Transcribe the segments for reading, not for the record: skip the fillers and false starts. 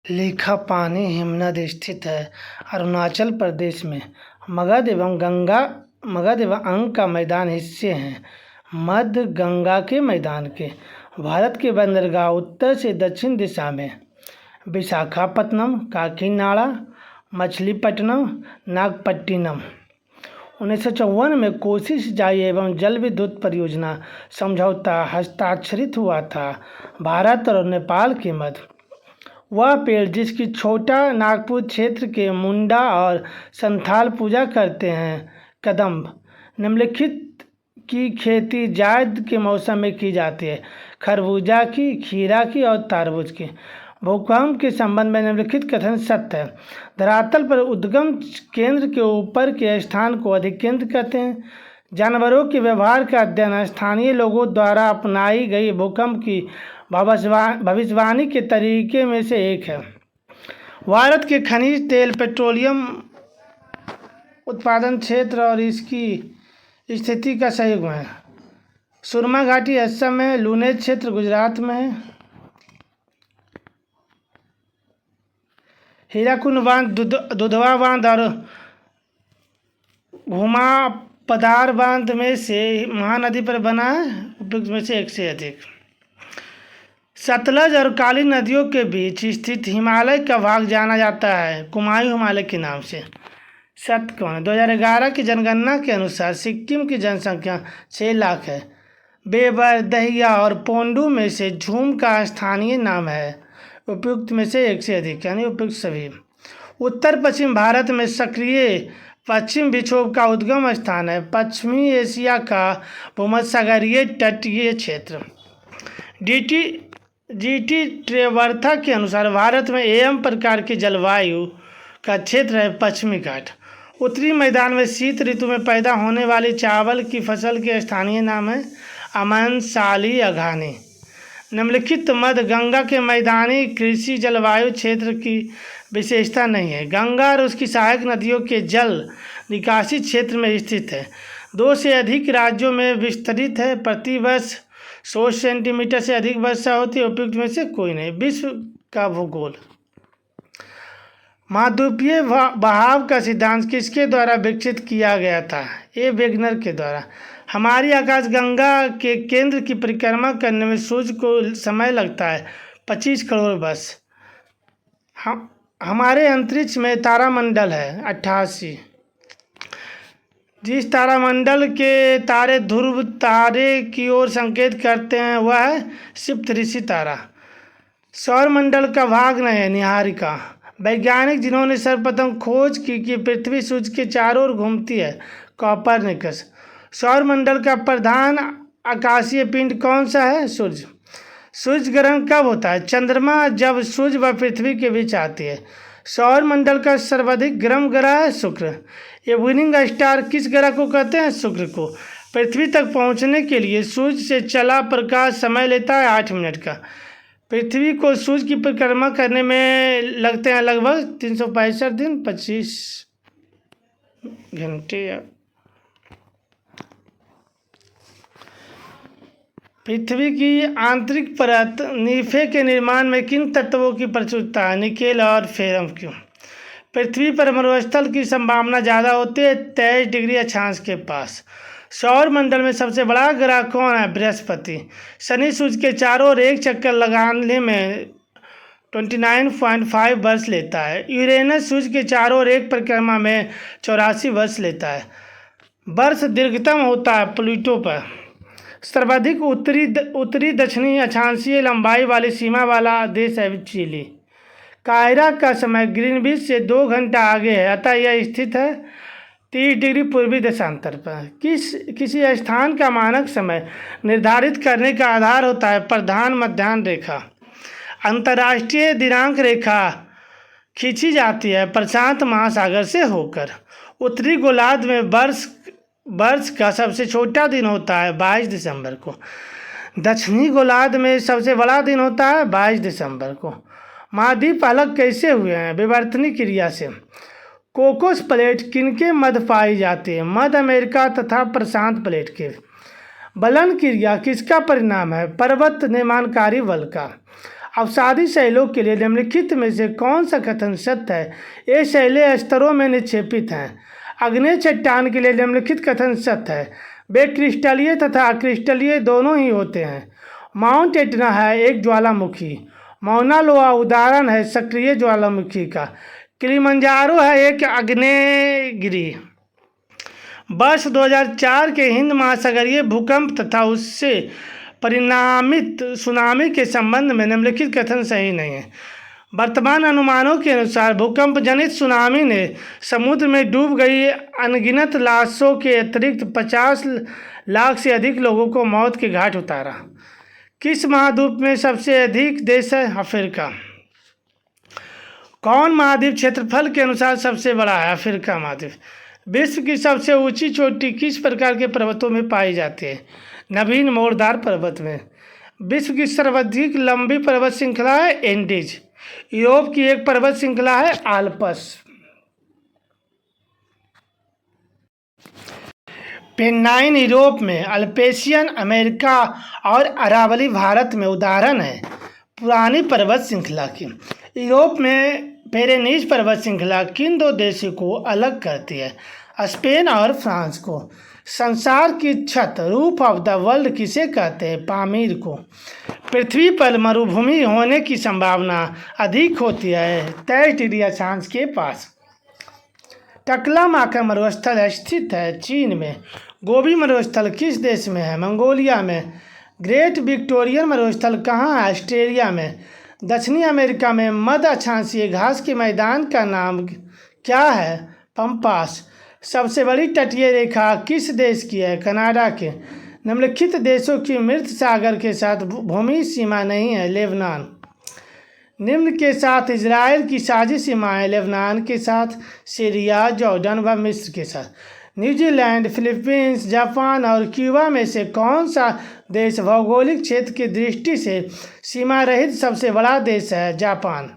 लिखापानी हिमनद स्थित है अरुणाचल प्रदेश में। मगध एवं अंग का मैदान हिस्से हैं मध्य गंगा के मैदान के। भारत के बंदरगाह उत्तर से दक्षिण दिशा में विशाखापत्तनम, काकीनाडा, मछलीपट्टनम, नागपट्टिनम। 1954 में कोसी सिंचाई एवं जल विद्युत परियोजना समझौता हस्ताक्षरित हुआ था भारत और नेपाल के मध्य। वह पेड़ जिसकी छोटा नागपुर क्षेत्र के मुंडा और संथाल पूजा करते हैं कदम्ब। निम्नलिखित की खेती जायद के मौसम में की जाती है: खरबूजा की, खीरा की और तरबूज की। भूकंप के संबंध में निम्नलिखित कथन सत्य है: धरातल पर उद्गम केंद्र के ऊपर के स्थान को अधिकेंद्र कहते हैं। जानवरों के व्यवहार का अध्ययन स्थानीय लोगों द्वारा अपनाई गई भूकंप की भविष्यवाणी के तरीके में से एक है। भारत के खनिज तेल पेट्रोलियम उत्पादन क्षेत्र और इसकी स्थिति का संयुग्म है। सुरमा घाटी असम में, लूनेज क्षेत्र गुजरात में है। हीराकुंड बांध, दुधवा बांध और घुमा पधार बांध में से महानदी पर बना है, उपयुक्त में से एक से अधिक। सतलज और काली नदियों के बीच स्थित हिमालय का भाग जाना जाता है कुमायूं हिमालय के नाम से। सत्य कौन है? 2011 की जनगणना के अनुसार सिक्किम की जनसंख्या 6 लाख है। बेबर, दहिया और पोंडू में से झूम का स्थानीय नाम है, उपयुक्त में से एक से अधिक, यानी उपयुक्त सभी। उत्तर पश्चिम भारत में सक्रिय पश्चिम विक्षोभ का उद्गम स्थान है पश्चिमी एशिया का भूमध्यसागरीय तटीय क्षेत्र। जीटी ट्रेवर्था के अनुसार भारत में एम प्रकार की जलवायु का क्षेत्र है पश्चिमी घाट। उत्तरी मैदान में शीत ऋतु में पैदा होने वाली चावल की फसल के स्थानीय नाम है अमन, साली, अघानी। निम्नलिखित मध्य गंगा के मैदानी कृषि जलवायु क्षेत्र की विशेषता नहीं है। गंगा और उसकी सहायक नदियों के जल निकासी क्षेत्र में स्थित है। 2 से अधिक राज्यों में विस्तृत है। प्रतिवर्ष 100 सेंटीमीटर से अधिक वर्षा होती है, उपयुक्त में से कोई नहीं। विश्व का भूगोल। महाद्वीपीय बहाव का सिद्धांत किसके द्वारा विकसित किया गया था? ए. वेगनर के द्वारा। हमारी आकाशगंगा के केंद्र की परिक्रमा करने में सूर्य को समय लगता है 25 करोड़ वर्ष। हमारे अंतरिक्ष में तारामंडल है 88। जिस तारामंडल के तारे ध्रुव तारे की ओर संकेत करते हैं वह है सप्तऋषि तारा। सौरमंडल का भाग नहीं है निहारिका। वैज्ञानिक जिन्होंने सर्वप्रथम खोज की कि पृथ्वी सूर्य के चारों ओर घूमती है, कोपरनिकस। सौरमंडल का प्रधान आकाशीय पिंड कौन सा है? सूर्य। सूर्य ग्रहण कब होता है? चंद्रमा जब सूर्य व पृथ्वी के बीच आती है। सौरमंडल का सर्वाधिक गर्म ग्रह है शुक्र। इवनिंग स्टार किस ग्रह को कहते हैं? शुक्र को। पृथ्वी तक पहुंचने के लिए सूर्य से चला प्रकाश समय लेता है 8 मिनट का। पृथ्वी को सूर्य की परिक्रमा करने में लगते हैं लगभग 365 दिन 25 घंटे। पृथ्वी की आंतरिक परत नीफे के निर्माण में किन तत्वों की प्रचुरता है? निकेल और फेरम। क्यों? पृथ्वी पर मरुस्थल की संभावना ज़्यादा होती है 23 डिग्री अक्षांश के पास। सौर मंडल में सबसे बड़ा ग्रह कौन है? बृहस्पति। शनि सूर्य के चारों ओर एक चक्कर लगाने में 29.5 वर्ष लेता है। यूरेनस सूर्य के चारों ओर एक परिक्रमा में 84 वर्ष लेता है। वर्ष दीर्घतम होता है प्लूटो पर। सर्वाधिक उत्तरी दक्षिणी अक्षांशीय लंबाई वाली सीमा वाला देश है चिली। कायरा का समय ग्रीनविच से 2 घंटा आगे है, अतः यह स्थित है 30 डिग्री पूर्वी देशांतर पर। किसी स्थान का मानक समय निर्धारित करने का आधार होता है प्रधान मध्याह्न रेखा। अंतर्राष्ट्रीय दिनांक रेखा खींची जाती है प्रशांत महासागर से होकर। उत्तरी गोलार्ध में वर्ष का सबसे छोटा दिन होता है 22 दिसंबर को। दक्षिणी गोलार्ध में सबसे बड़ा दिन होता है 22 दिसंबर को। महाद्वीप अलग कैसे हुए हैं? विवर्तनी क्रिया से। कोकोस प्लेट किनके मध्य पाई जाती है? मध्य अमेरिका तथा प्रशांत प्लेट के। बलन क्रिया किसका परिणाम है? पर्वत निर्माणकारी बल का। अवसादी शैलों के लिए निम्नलिखित में से कौन सा कथन सत्य है? ये शैलें स्तरों में निक्षेपित हैं। आग्नेय चट्टान के लिए निम्नलिखित कथन सत्य है। वे क्रिस्टलीय तथा अक्रिस्टलीय दोनों ही होते हैं। माउंट एटना है एक ज्वालामुखी। मौना लोआ उदाहरण है सक्रिय ज्वालामुखी का। किलिमंजारो है एक आग्नेयगिरी। वर्ष 2004 के हिंद महासागरीय भूकंप तथा उससे परिणामित सुनामी के संबंध में निम्नलिखित कथन सही नहीं है। वर्तमान अनुमानों के अनुसार भूकंप जनित सुनामी ने समुद्र में डूब गई अनगिनत लाशों के अतिरिक्त 50 लाख से अधिक लोगों को मौत के घाट उतारा। किस महाद्वीप में सबसे अधिक देश है? अफ्रीका। कौन महाद्वीप क्षेत्रफल के अनुसार सबसे बड़ा है? अफ्रीका महाद्वीप। विश्व की सबसे ऊंची चोटी किस प्रकार के पर्वतों में पाई जाती है? नवीन मोड़दार पर्वत में। विश्व की सर्वाधिक लंबी पर्वत श्रृंखला है एंडीज। यूरोप की एक पर्वत श्रृंखला है आल्प्स। पेन्नाइन यूरोप में, अल्पेशियन अमेरिका और अरावली भारत में उदाहरण है पुरानी पर्वत श्रृंखला की। यूरोप में पेरेनीज पर्वत श्रृंखला किन दो देशों को अलग करती है? स्पेन और फ्रांस को। संसार की छत रूफ ऑफ द वर्ल्ड किसे कहते हैं? पामीर को। पृथ्वी पर मरुभूमि होने की संभावना अधिक होती है तय डिग्री अक्षांश के पास। टकलामाका मरुस्थल स्थित है चीन में। गोबी मरुस्थल किस देश में है? मंगोलिया में। ग्रेट विक्टोरियन मरुस्थल कहाँ है? ऑस्ट्रेलिया में। दक्षिणी अमेरिका में मध्य अक्षांशीय घास के मैदान का नाम क्या है? पंपास। सबसे बड़ी तटीय रेखा किस देश की है? कनाडा के। निम्नलिखित देशों की मृत सागर के साथ भूमि सीमा नहीं है? लेबनान। निम्न के साथ इजराइल की साझी सीमाएं लेबनान के साथ, सीरिया, जॉर्डन व मिस्र के साथ। न्यूजीलैंड, फिलीपींस, जापान और क्यूबा में से कौन सा देश भौगोलिक क्षेत्र की दृष्टि से सीमा रहित सबसे बड़ा देश है? जापान।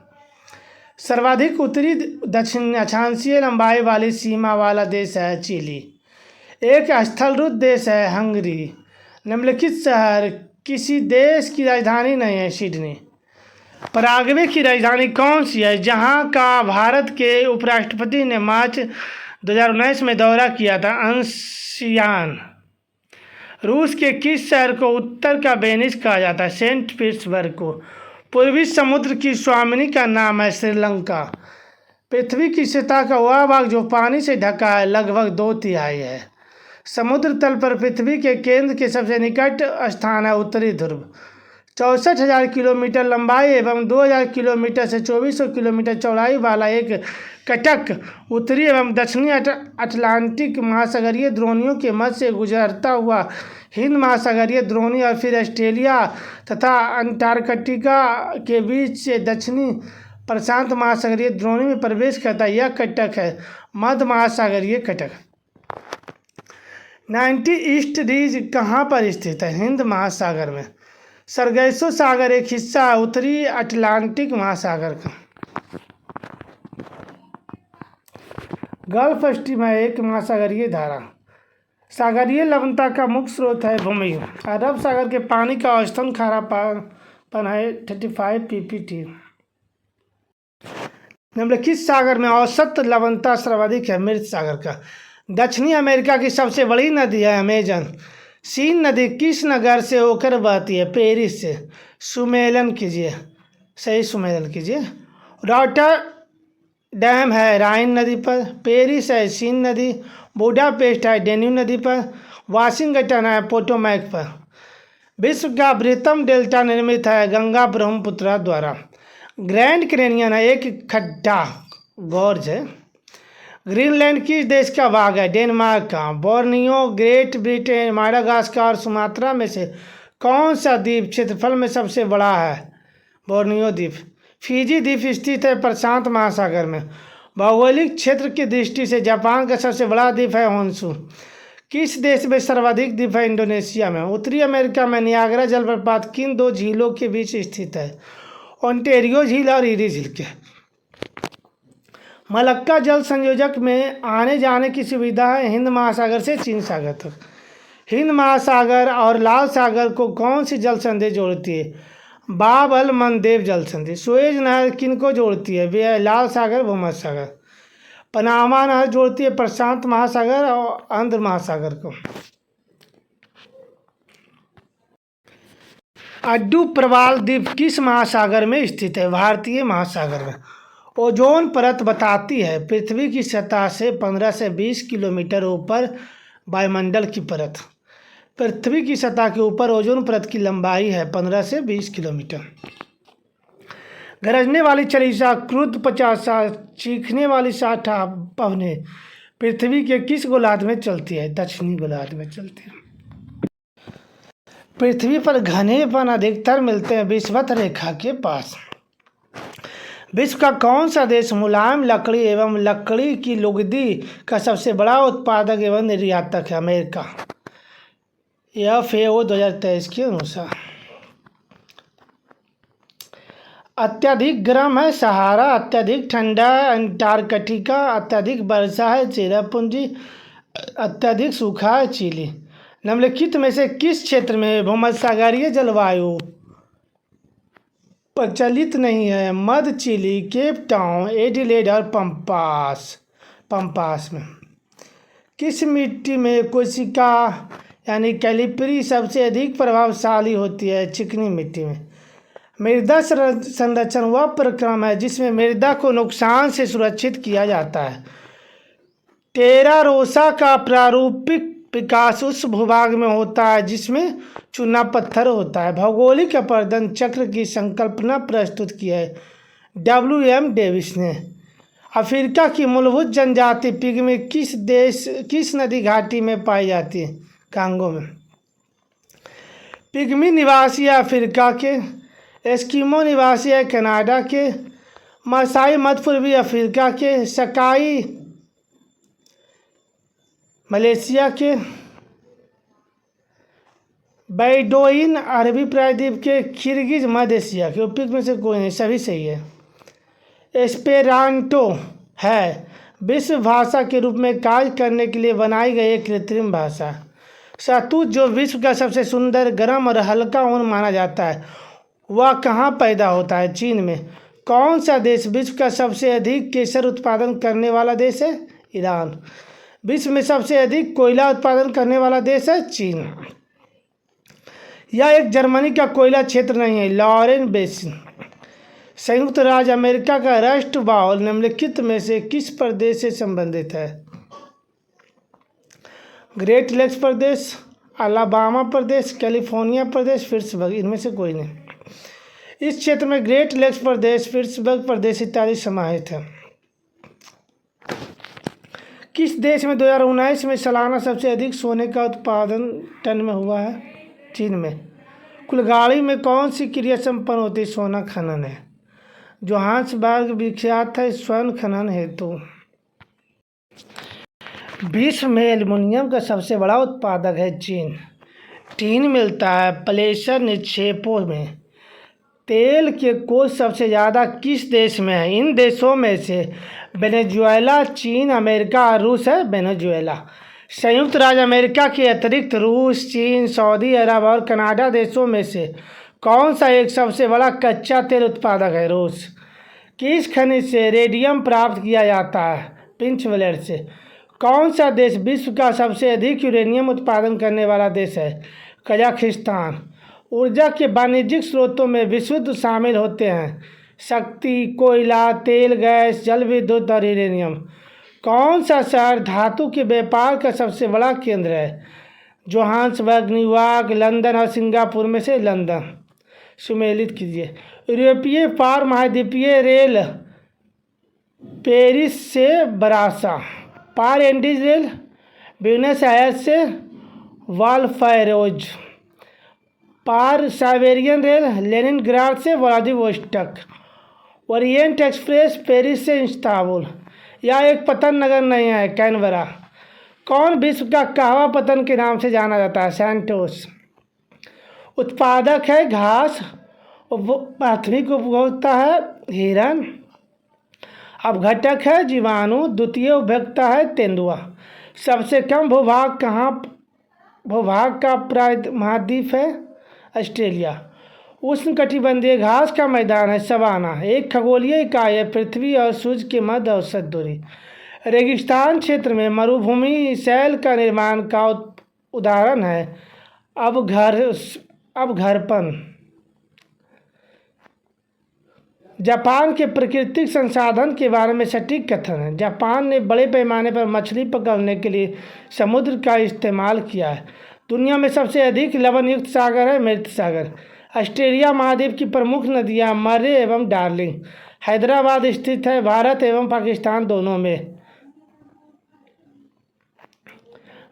सर्वाधिक उत्तरी दक्षिण अक्षांशीय लंबाई वाली सीमा वाला देश है चिली। एक स्थलरुद्ध देश है हंगरी। निम्नलिखित शहर किसी देश की राजधानी नहीं है? सिडनी। पराग्वे की राजधानी कौन सी है जहां का भारत के उपराष्ट्रपति ने मार्च 2019 में दौरा किया था? अंशियान। रूस के किस शहर को उत्तर का वेनिस कहा जाता है? सेंट पीटर्सबर्ग को। पूर्वी समुद्र की स्वामिनी का नाम है श्रीलंका। पृथ्वी की सतह का वह भाग जो पानी से ढका है लगभग 2/3 है। समुद्र तल पर पृथ्वी के केंद्र के सबसे निकट स्थान है उत्तरी ध्रुव। 64,000 किलोमीटर लंबाई एवं 2,000 किलोमीटर से 2,400 किलोमीटर चौड़ाई वाला एक कटक उत्तरी एवं दक्षिणी अटलांटिक महासागरीय द्रोणियों के मध्य से गुजरता हुआ हिंद महासागरीय द्रोणी और फिर ऑस्ट्रेलिया तथा अंटार्कटिका के बीच से दक्षिणी प्रशांत महासागरीय द्रोणी में प्रवेश करता है। यह कटक है मध्य महासागरीय कटक। 90 ईस्ट रीज कहाँ पर स्थित है? हिंद महासागर में। सरगैसो सागर एक हिस्सा है उत्तरी अटलांटिक महासागर का। गल्फ स्ट्रीम है एक महासागरीय धारा। सागरीय लवणता का मुख्य स्रोत है भूमि। अरब सागर के पानी का औसतन खारापन है 35 ppt। निम्नलिखित सागर में औसत लवणता सर्वाधिक है मृत सागर का। दक्षिणी अमेरिका की सबसे बड़ी नदी है अमेजन। सीन नदी किस नगर से होकर बहती है? पेरिस से। सुमेलन कीजिए, सही सुमेलन कीजिए। रॉटरडैम है राइन नदी पर। पेरिस है सीन नदी। बुडापेस्ट है डेन्यूब नदी पर। वाशिंगटन है पोटोमैक पर। विश्व का बृहत्तम डेल्टा निर्मित है गंगा ब्रह्मपुत्र द्वारा। ग्रैंड कैन्यन है एक खड्डा गॉर्ज है। ग्रीनलैंड किस देश का भाग है? डेनमार्क का। बोर्नियो, ग्रेट ब्रिटेन, माडागास्कर और सुमात्रा में से कौन सा द्वीप क्षेत्रफल में सबसे बड़ा है? बोर्नियो द्वीप। फिजी द्वीप स्थित है प्रशांत महासागर में। भौगोलिक क्षेत्र की दृष्टि से जापान का सबसे बड़ा द्वीप है होन्शु। किस देश में सर्वाधिक द्वीप है? इंडोनेशिया में। उत्तरी अमेरिका में नियाग्रा जलप्रपात किन दो झीलों के बीच स्थित है? ओंटेरियो झील और इरी झील के। मलक्का जल संयोजक में आने जाने की सुविधा है हिंद महासागर से चीन सागर तक। हिंद महासागर और लाल सागर को कौन सी जल संधि जोड़ती है? बाब अल मंदेब जल संधि। सुएज नहर किनको जोड़ती है? वे लाल सागर, भूमध्य सागर। पनामा नहर जोड़ती है प्रशांत महासागर और आंध्र महासागर को। अड्डू प्रवाल द्वीप किस महासागर में स्थित है? भारतीय महासागर में। ओजोन परत बताती है पृथ्वी की सतह से 15 से 20 किलोमीटर ऊपर वायुमंडल की परत। पृथ्वी की सतह के ऊपर ओजोन परत की लंबाई है 15 से 20 किलोमीटर। गरजने वाली चालीसा, क्रुद्ध पचासा, चीखने वाली साठा पवने पृथ्वी के किस गोलार्ध में चलती है? दक्षिणी गोलार्ध में चलती है। पृथ्वी पर घनेपन अधिकतर मिलते हैं विषुवत रेखा के पास। विश्व का कौन सा देश मुलायम लकड़ी एवं लकड़ी की लुगदी का सबसे बड़ा उत्पादक एवं निर्यातक है? अमेरिका। FAO 2023 के अनुसार। अत्यधिक गर्म है सहारा, अत्यधिक ठंडा है अंटार्कटिका, अत्यधिक वर्षा है चेरापूंजी, अत्यधिक सूखा है चिली। निम्नलिखित में से किस क्षेत्र में भूमध्यसागरीय जलवायु प्रचलित नहीं है? मध्य चिली, केप टाउन, एडिलेड और पंपास में। किस मिट्टी में कोशिका यानी कैलिपरी सबसे अधिक प्रभावशाली होती है? चिकनी मिट्टी में। मृदा संरक्षण वह प्रक्रम है जिसमें मृदा को नुकसान से सुरक्षित किया जाता है। टेरा रोसा का प्रारूपिक विकास उस भूभाग में होता है जिसमें चूना पत्थर होता है। भौगोलिक अपर्दन चक्र की संकल्पना प्रस्तुत की है WM डेविस ने। अफ्रीका की मूलभूत जनजाति पिग्मी किस नदी घाटी में पाई जाती है? कांगो में। पिग्मी निवासी अफ्रीका के, एस्किमो निवासी है कनाडा के, मासाई मध्य पूर्वी अफ्रीका के, सकाई मलेशिया के, बैडोइन अरबी प्रायद्वीप के, किर्गिज मध्य एशिया के। उपयुक्त में से कोई नहीं, सभी सही है। एस्पेरांटो है विश्व भाषा के रूप में कार्य करने के लिए बनाई गई एक कृत्रिम भाषा। शहतूत जो विश्व का सबसे सुंदर, गर्म और हल्का ऊन माना जाता है वह कहाँ पैदा होता है? चीन में। कौन सा देश विश्व का सबसे अधिक केसर उत्पादन करने वाला देश है? ईरान। विश्व में सबसे अधिक कोयला उत्पादन करने वाला देश है? चीन। यह एक जर्मनी का कोयला क्षेत्र नहीं है, लॉरेन बेसिन। संयुक्त राज्य अमेरिका का राष्ट्र बाउल निम्नलिखित में से किस प्रदेश से संबंधित है? ग्रेट लेक्स प्रदेश, अलाबामा प्रदेश, कैलिफोर्निया प्रदेश, पिट्सबर्ग। इनमें से कोई नहीं। इस क्षेत्र में ग्रेट लेक्स प्रदेश, पिट्सबर्ग प्रदेश इत्यादि समाहित है। किस देश में 2019 में सालाना सबसे अधिक सोने का उत्पादन टन में हुआ है? चीन में। कुल्हाड़ी में कौन सी क्रिया संपन्न होती है? सोना खनन है। जोहान्सबर्ग विख्यात है स्वर्ण खनन हेतु। विश्व में एल्युमिनियम का सबसे बड़ा उत्पादक है चीन। टीन मिलता है प्लेसर निक्षेपों में। तेल के कोष सबसे ज़्यादा किस देश में है? इन देशों में से वेनेजुएला, चीन, अमेरिका और रूस है। वेनेजुएला। संयुक्त राज्य अमेरिका के अतिरिक्त रूस, चीन, सऊदी अरब और कनाडा देशों में से कौन सा एक सबसे बड़ा कच्चा तेल उत्पादक है? रूस। किस खनिज से रेडियम प्राप्त किया जाता है? पिंचब्लेड से। कौन सा देश विश्व का सबसे अधिक यूरेनियम उत्पादन करने वाला देश है? कजाकिस्तान। ऊर्जा के वाणिज्यिक स्रोतों में विशुद्ध शामिल होते हैं शक्ति, कोयला, तेल, गैस, जल विद्युत और यूरेनियम। कौन सा शहर धातु के व्यापार का सबसे बड़ा केंद्र है? जोहान्सबर्ग, न्यूयॉर्क, लंदन और सिंगापुर में से लंदन। सुमेलित कीजिए। यूरोपीय पार महाद्वीपीय रेल पेरिस से बरासा। पार एंडीज रेल ब्यूनस आयर्स से वाल्पाराइजो। पार साइबेरियन रेल लेनिनग्राड से व्लादिवोस्टोक। ओरिएंट एक्सप्रेस पेरिस से इस्तांबुल। यह एक पतन नगर नहीं है, कैनबरा। कौन विश्व का कहवा पतन के नाम से जाना जाता है? सैंटोस। उत्पादक है घास, प्राथमिक उपभोक्ता है हिरन, अपघटक है जीवाणु, द्वितीय उपभोक्ता है तेंदुआ। सबसे कम भूभाग का महाद्वीप है? ऑस्ट्रेलिया। उष्णकटिबंधीय घास का मैदान है सवाना। एक खगोलीय इकाई है पृथ्वी और सूर्य के मध्य औसत दूरी। रेगिस्तान क्षेत्र में मरुभूमि शैल का निर्माण का उदाहरण है अवघरपन। जापान के प्राकृतिक संसाधन के बारे में सटीक कथन है। जापान ने बड़े पैमाने पर मछली पकड़ने के लिए समुद्र का इस्तेमाल किया है। दुनिया में सबसे अधिक लवण युक्त सागर है मृत सागर। ऑस्ट्रेलिया महाद्वीप की प्रमुख नदियां मर्रे एवं डार्लिंग। हैदराबाद स्थित है भारत एवं पाकिस्तान दोनों में।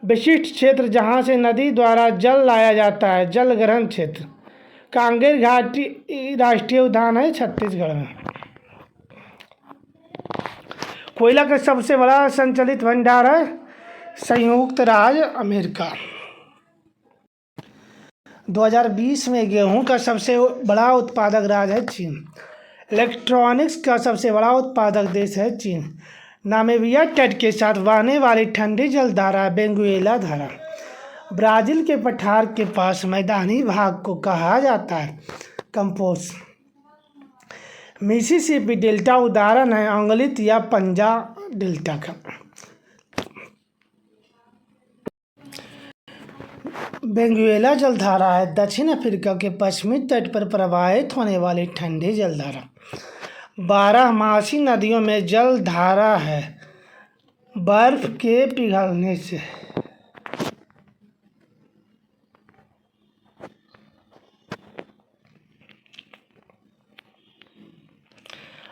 विशिष्ट क्षेत्र जहां से नदी द्वारा जल लाया जाता है जलग्रहण क्षेत्र। कांगेर घाटी राष्ट्रीय उद्यान है छत्तीसगढ़ में। कोयला का सबसे बड़ा संचालित भंडार है संयुक्त राज्य अमेरिका। 2020 में गेहूं का सबसे बड़ा उत्पादक राज्य है चीन। इलेक्ट्रॉनिक्स का सबसे बड़ा उत्पादक देश है चीन। नामीबिया तट के साथ बहने वाली ठंडी जलधारा वेनेजुएला धारा। ब्राज़ील के पठार के पास मैदानी भाग को कहा जाता है कंपोस। मिसिसिपी डेल्टा उदाहरण है अंगलित या पंजा डेल्टा का। वेनेजुएला जलधारा है दक्षिण अफ्रीका के पश्चिमी तट पर प्रवाहित होने वाली ठंडी जलधारा। 12मासी नदियों में जलधारा है बर्फ के पिघलने से।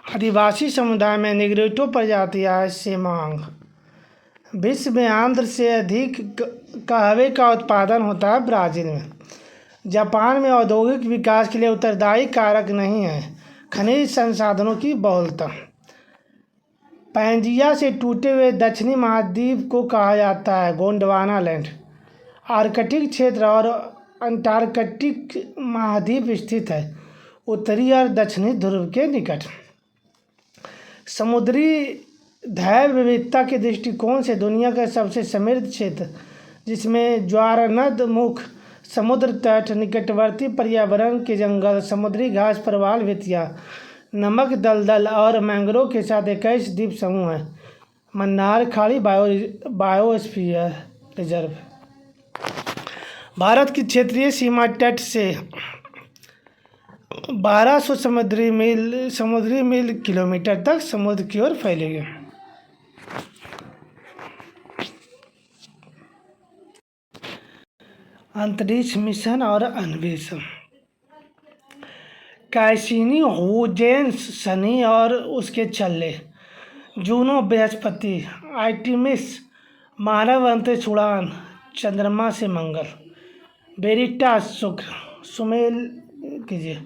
आदिवासी समुदाय में निग्रोटो प्रजातियां सेमांग। विश्व में आंध्र से अधिक कहवे का उत्पादन होता है ब्राज़ील में। जापान में औद्योगिक विकास के लिए उत्तरदायी कारक नहीं है खनिज संसाधनों की बहुलता। पैंजिया से टूटे हुए दक्षिणी महाद्वीप को कहा जाता है गोंडवाना लैंड। आर्कटिक क्षेत्र और अंटार्कटिक महाद्वीप स्थित है उत्तरी और दक्षिणी ध्रुव के निकट। समुद्री जैव विविधता के दृष्टिकोण से दुनिया का सबसे समृद्ध क्षेत्र जिसमें ज्वारनद मुख समुद्र तट निकटवर्ती पर्यावरण के जंगल समुद्री घास प्रवाल भित्तियाँ नमक दलदल और मैंग्रोव के साथ 21 द्वीप समूह हैं। मन्नार खाड़ी बायोस्फीयर रिजर्व। भारत की क्षेत्रीय सीमा तट से 1200 समुद्री मील किलोमीटर तक समुद्र की ओर फैली है। अंतरिक्ष मिशन और अन्वेषण। कैसिनी हुजेंस शनि और उसके छल्ले। जूनो बृहस्पति। आर्टेमिस मानव अंतरिक्ष उड़ान चंद्रमा से मंगल। वेरिटास शुक्र। सुमेल कीजिए।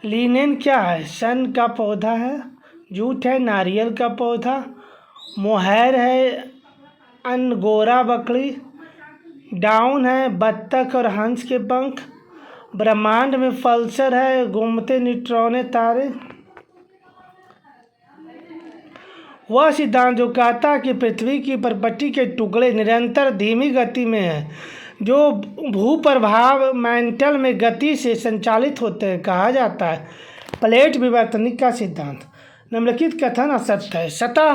लिनेन क्या है? सन का पौधा है। जूट है नारियल का पौधा। मोहैर है अंगोरा बकरी। डाउन है बत्तख और हंस के पंख। ब्रह्मांड में पल्सर है घूमते न्यूट्रॉन तारे। वह सिद्धांत जो कहता है कि पृथ्वी की परपट्टी के टुकड़े निरंतर धीमी गति में हैं जो भूप्रभाव मेंटल में गति से संचालित होते हैं कहा जाता है प्लेट विवर्तनिक का सिद्धांत। निम्नलिखित कथन असत्य है। सतह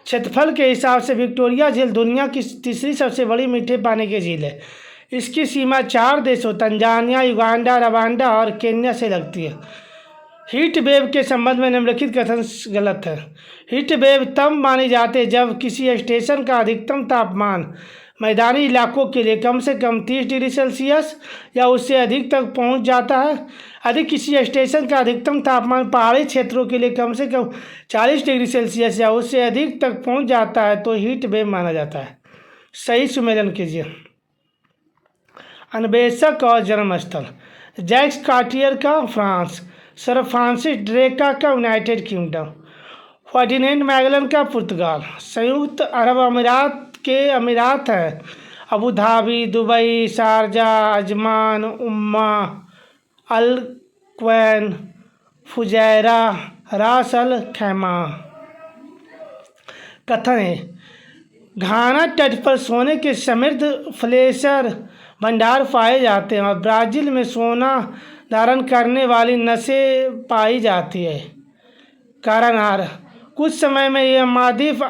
क्षेत्रफल के हिसाब से विक्टोरिया झील दुनिया की तीसरी सबसे बड़ी मीठे पानी की झील है। इसकी सीमा 4 देशों तंजानिया युगांडा रवांडा और केन्या से लगती है। हीट वेव के संबंध में निम्नलिखित कथन गलत है। हीट वेव तब मानी जाती है जब किसी स्टेशन का अधिकतम तापमान मैदानी इलाकों के लिए कम से कम 30 डिग्री सेल्सियस या उससे अधिक तक पहुंच जाता है। यदि किसी स्टेशन का अधिकतम तापमान पहाड़ी क्षेत्रों के लिए कम से कम 40 डिग्री सेल्सियस या उससे अधिक तक पहुंच जाता है तो हीट वेव माना जाता है। सही सुमेलन कीजिए। अन्वेषक और जन्मस्थल। जैक्स कार्टियर का फ्रांस। सर फ्रांसिस ड्रेका का यूनाइटेड किंगडम। फर्डिनेंड मैगलन का पुर्तगाल। संयुक्त अरब अमीरात के अमीरात हैं Abu Dhabi Dubai Sharjah Ajman Umm Al Quwain Fujairah Ras Al खैमा। कथन है घाना तट पर सोने के समृद्ध फ्लेशर भंडार पाए जाते हैं और ब्राज़ील में सोना धारण करने वाली नसें पाई जाती है। कारण आर, कुछ समय में यह महाद्वीप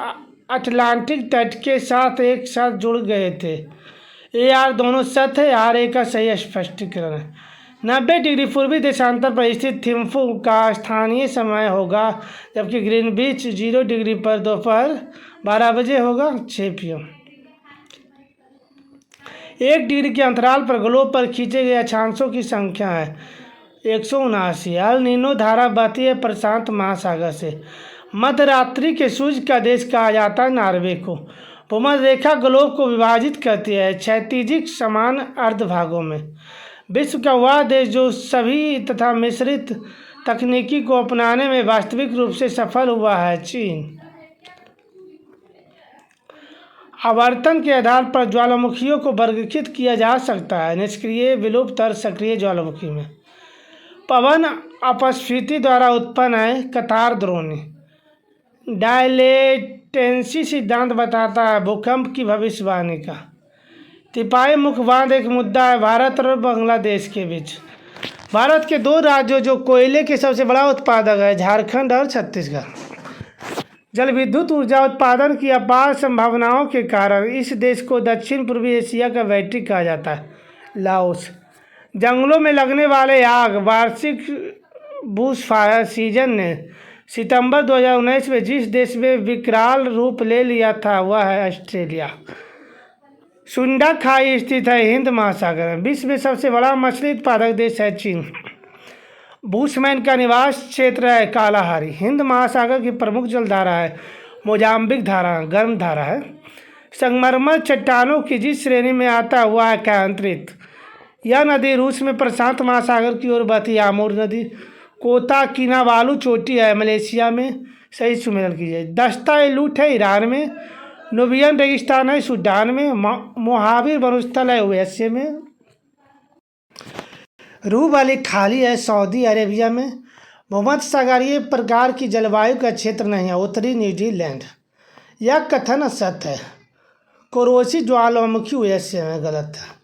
अटलांटिक तट के साथ एक साथ जुड़ गए थे। ए आर दोनों सत्य है। आर ए का सही स्पष्टीकरण है। 90 डिग्री पूर्वी देशांतर पर स्थित थिम्फू का स्थानीय समय होगा, जबकि ग्रीनविच 0 डिग्री पर दोपहर 12 बजे होगा, 6 PM। 1 डिग्री के अंतराल पर ग्लोब पर खींचे गए अक्षांशों की संख्या है 179। एल नीनो धारा बहती है प्रशांत महासागर से। मध्य रात्रि के सूर्य का देश कहा जाता है नॉर्वे को। भूमध्य रेखा ग्लोब को विभाजित करती है क्षैतिजिक समान अर्ध भागों में। विश्व का वह देश जो सभी तथा मिश्रित तकनीकी को अपनाने में वास्तविक रूप से सफल हुआ है, चीन। आवर्तन के आधार पर ज्वालामुखियों को वर्गीकृत किया जा सकता है निष्क्रिय, विलुप्त और सक्रिय ज्वालामुखी में। पवन अपस्फीति द्वारा उत्पन्न है कतार द्रोणी। डायलेटेंसी सिद्धांत बताता है भूकंप की भविष्यवाणी का। तिपाई मुख्य बांध एक मुद्दा है भारत और बांग्लादेश के बीच। भारत के 2 राज्यों जो कोयले के सबसे बड़ा उत्पादक है, झारखंड और छत्तीसगढ़। जल विद्युत ऊर्जा उत्पादन की अपार संभावनाओं के कारण इस देश को दक्षिण पूर्वी एशिया का बैटरी कहा जाता है। लाओस। जंगलों में लगने वाले आग वार्षिक बुशफायर सीजन ने सितंबर 2019 में जिस देश में विकराल रूप ले लिया था वह है ऑस्ट्रेलिया। सुंडा खाई स्थित है हिंद महासागर में। विश्व में सबसे बड़ा मछली उत्पादक देश है चीन। बुशमैन का निवास क्षेत्र है कालाहारी। हिंद महासागर की प्रमुख जलधारा है मोजाम्बिक धारा, गर्म धारा है। संगमरमर चट्टानों की जिस श्रेणी में आता हुआ है कैंत्रित। यह नदी रूस में प्रशांत महासागर की ओर बहती आमूर नदी। कोता किनाबालू चोटी है मलेशिया में, सही सुमेरन कीजिए। दस्ता ए लूट है ईरान में। नुबियन रेगिस्तान है सूडान में। मोहाविर मरुस्थल है ओएसए में। रूह वाली खाली है सऊदी अरेबिया में। भूमध्यसागरीय प्रकार की जलवायु का क्षेत्र नहीं है उत्तरी न्यूजीलैंड। यह कथन असत्य है। कोरोसी ज्वालामुखी ओएसए में, गलत है।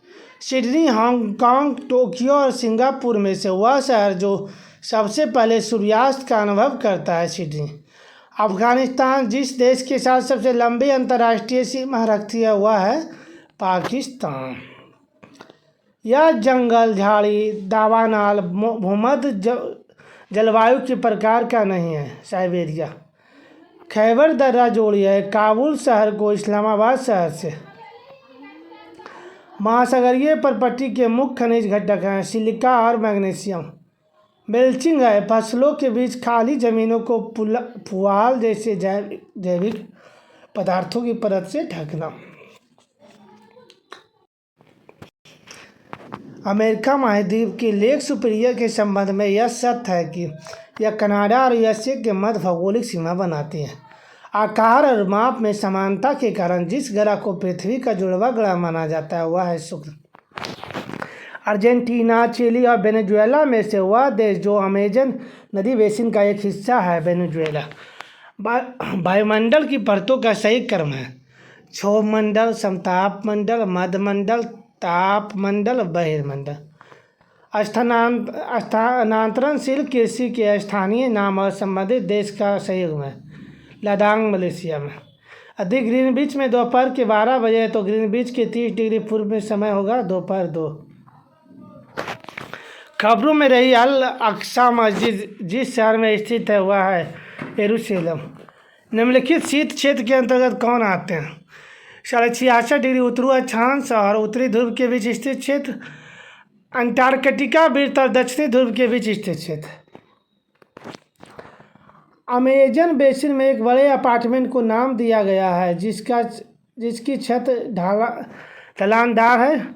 सिडनी, हांगकांग, टोक्यो और सिंगापुर में से वह शहर जो सबसे पहले सूर्यास्त का अनुभव करता है सिडनी। अफगानिस्तान जिस देश के साथ सबसे लंबी अंतर्राष्ट्रीय सीमा रखती है वह है पाकिस्तान। यह जंगल, झाड़ी, दावानाल भूमध्य जलवायु के प्रकार का नहीं है साइबेरिया। खैबर दर्रा जोड़ी है काबुल शहर को इस्लामाबाद शहर से। महासागरीय परपट्टी के मुख्य खनिज घटक हैं सिलिका और मैग्नीशियम। मेल्चिंग है फसलों के बीच खाली जमीनों को पुआल जैसे जैविक पदार्थों की परत से ढकना। अमेरिका महाद्वीप की लेक सुपीरियर के संबंध में यह सत्य है कि यह कनाडा और यूएसए के मध्य भौगोलिक सीमा बनाती है। आकार और माप में समानता के कारण जिस ग्रह को पृथ्वी का जुड़वा ग्रह माना जाता है वह है शुक्र। अर्जेंटीना, चिली और वेनेजुएला में से वह देश जो अमेजन नदी बेसिन का एक हिस्सा है वेनेजुएला। वायुमंडल की परतों का सही क्रम है क्षोभ मंडल, समताप मंडल, मध्यमंडल, तापमंडल, बहिर्मंडल। स्थानांतरणशील कृषि के स्थानीय नाम और संबंधित देश का संयुग्म है लद्दाख मलेशिया में। अधिक ग्रीनविच में दोपहर के 12 बजे तो ग्रीनविच के 30 डिग्री पूर्व में समय होगा दोपहर 2। खबरों में रही अल अक्सा मस्जिद जिस शहर में स्थित है वह है यरूशलेम। निम्नलिखित शीत क्षेत्र के अंतर्गत कौन आते हैं? 66.5 डिग्री उत्तरी अक्षांश और उत्तरी ध्रुव के बीच स्थित क्षेत्र, अंटार्कटिका वृत्त और दक्षिणी ध्रुव के बीच स्थित क्षेत्र। अमेजन बेसिन में एक बड़े अपार्टमेंट को नाम दिया गया है जिसकी छत ढलानदार है,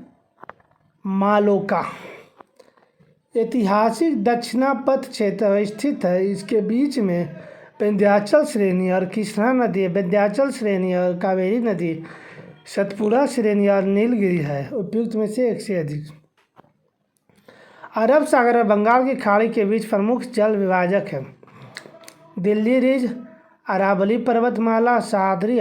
मालोका। ऐतिहासिक दक्षिणापथ क्षेत्र स्थित है। इसके बीच में विंध्याचल श्रेणी और कृष्णा नदी, विंध्याचल श्रेणी और कावेरी नदी, सतपुड़ा श्रेणी और नीलगिरी है। उपयुक्त में से एक से अधिक। अरब सागर और बंगाल की खाड़ी के बीच प्रमुख जल विभाजक है दिल्ली रिज, अरावली पर्वतमाला, सह्याद्री